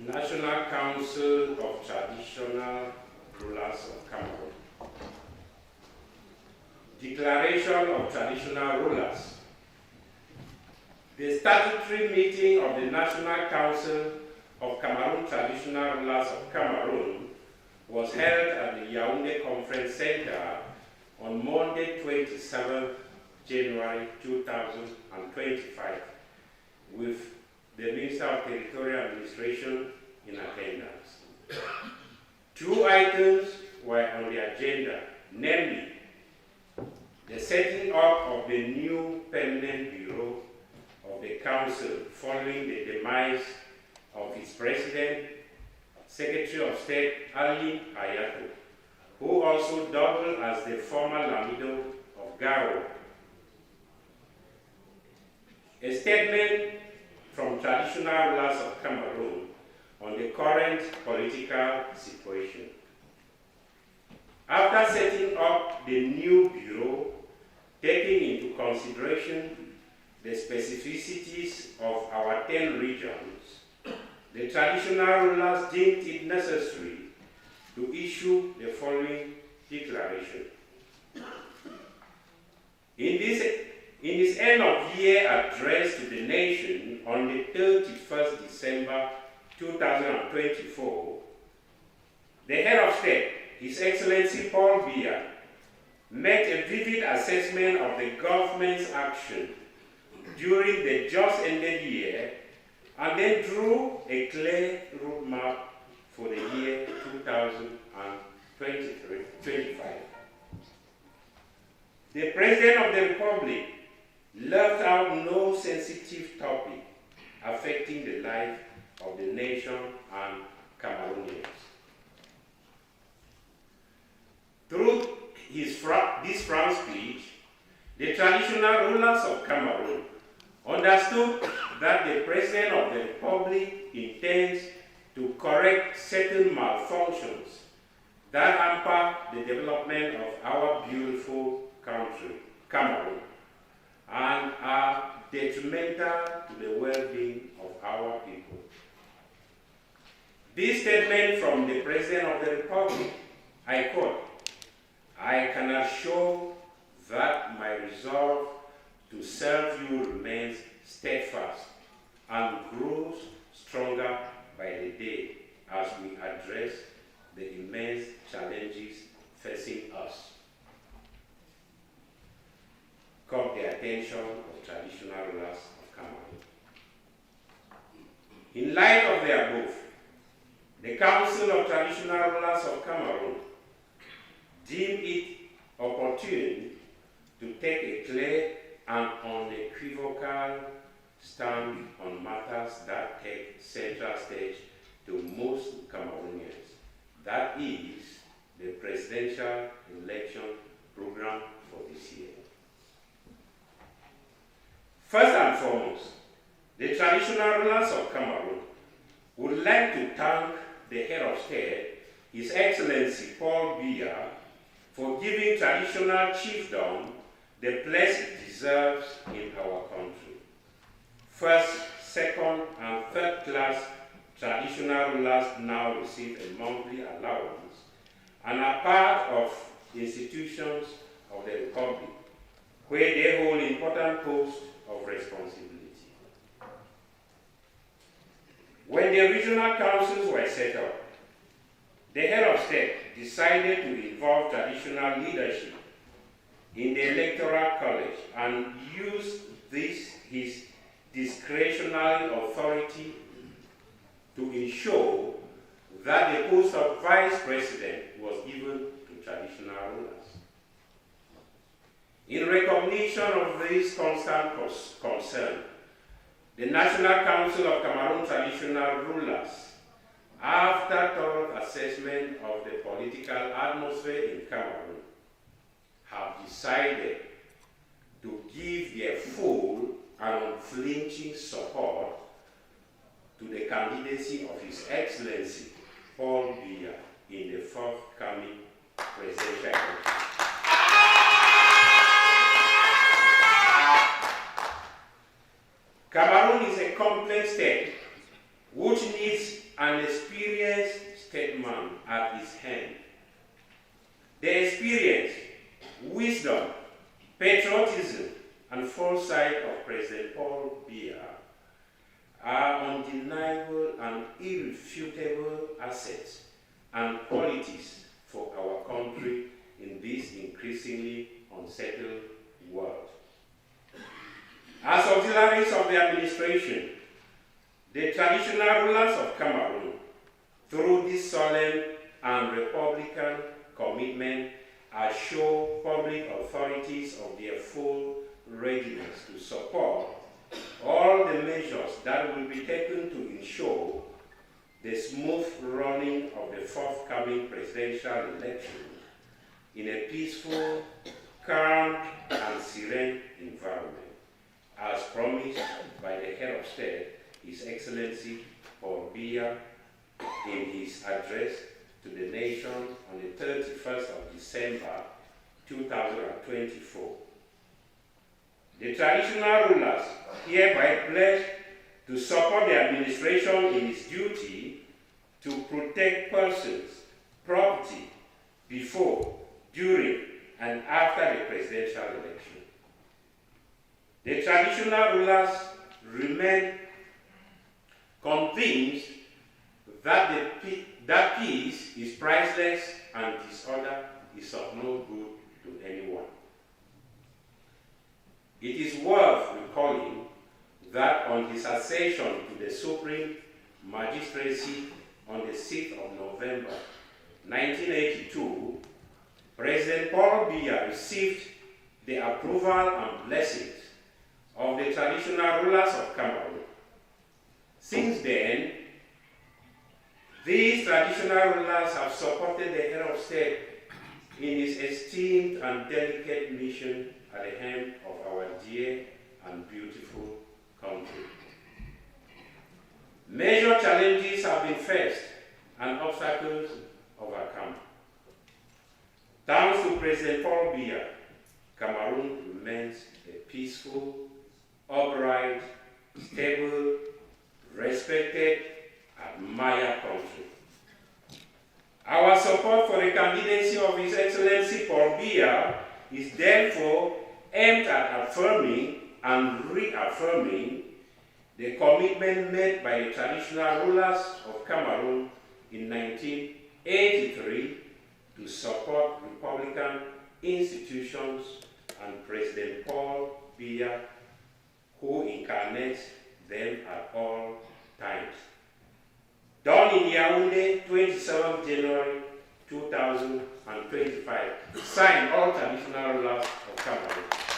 National Council of Traditional Rulers of Cameroon. Declaration of Traditional Rulers. The statutory meeting of the National Council of Cameroon Traditional Rulers of Cameroon was held at the Yaoundé Conference Center on Monday, 27 January 2025, with the Minister of Territorial Administration in attendance. Two items were on the agenda, namely the setting up of the new permanent bureau of the Council following the demise of its President, Secretary of State Ali Ayato, who also doubled as the former Lamido of Garo. A statement from traditional rulers of Cameroon on the current political situation. After setting up the new bureau, taking into consideration the specificities of our 10 regions, the traditional rulers deemed it necessary to issue the following declaration. In his end of year address to the nation on the 31st December 2024, the head of state, His Excellency Paul Biya, made a vivid assessment of the government's action during the just ended year and then drew a clear roadmap for the year 2025. The President of the Republic left out no sensitive topic affecting the life of the nation and Cameroonians. Through this frank speech, the traditional rulers of Cameroon understood that the President of the Republic intends to correct certain malfunctions that hamper the development of our beautiful country, Cameroon, and are detrimental to the well-being of our people. This statement from the President of the Republic, I quote, "I can assure that my resolve to serve you remains steadfast and grows stronger by the day as we address the immense challenges facing us." Caught the attention of traditional rulers of Cameroon. In light of the above, the Council of Traditional Rulers of Cameroon deemed it opportune to take a clear and unequivocal stand on matters that take central stage to most Cameroonians. That is the presidential election program for this year. First and foremost, the traditional rulers of Cameroon would like to thank the head of state, His Excellency Paul Biya, for giving traditional chiefdom the place it deserves in our country. First, second, and third class traditional rulers now receive a monthly allowance and are part of institutions of the Republic, where they hold important posts of responsibility. When the regional councils were set up, the head of state decided to involve traditional leadership in the electoral college and use his discretionary authority to ensure that the post of vice president was given to traditional rulers. In recognition of this constant concern, the National Council of Cameroon Traditional Rulers, after thorough assessment of the political atmosphere in Cameroon, have decided to give their full and unflinching support to the candidacy of His Excellency Paul Biya in the forthcoming presidential election. Cameroon is a complex state which needs an experienced statesman at his hand. The experience, wisdom, patriotism, and foresight of President Paul Biya are undeniable and irrefutable assets and qualities for our country in this increasingly unsettled world. As auxiliaries of the administration, the traditional rulers of Cameroon, through this solemn and republican commitment, assure public authorities of their full readiness to support all the measures that will be taken to ensure the smooth running of the forthcoming presidential election in a peaceful, calm, and serene environment, as promised by the head of state, His Excellency Paul Biya, in his address to the nation on the 31st of December 2024. The traditional rulers hereby pledge to support the administration in its duty to protect persons, property, before, during, and after the presidential election. The traditional rulers remain convinced that that peace is priceless and disorder is of no good to anyone. It is worth recalling that on his accession to the Supreme Magistracy on the 6th of November 1982, President Paul Biya received the approval and blessings of the traditional rulers of Cameroon. Since then, these traditional rulers have supported the head of state in his esteemed and delicate mission at the helm of our dear and beautiful country. Major challenges have been faced and obstacles overcome. Thanks to President Paul Biya, Cameroon remains a peaceful, upright, stable, respected, admired country. Our support for the candidacy of His Excellency Paul Biya is therefore aimed at affirming and reaffirming the commitment made by the traditional rulers of Cameroon in 1983 to support republican institutions and President Paul Biya, who incarnates them at all times. Done in Yaoundé, 27th January 2025. Signed, all traditional rulers of Cameroon.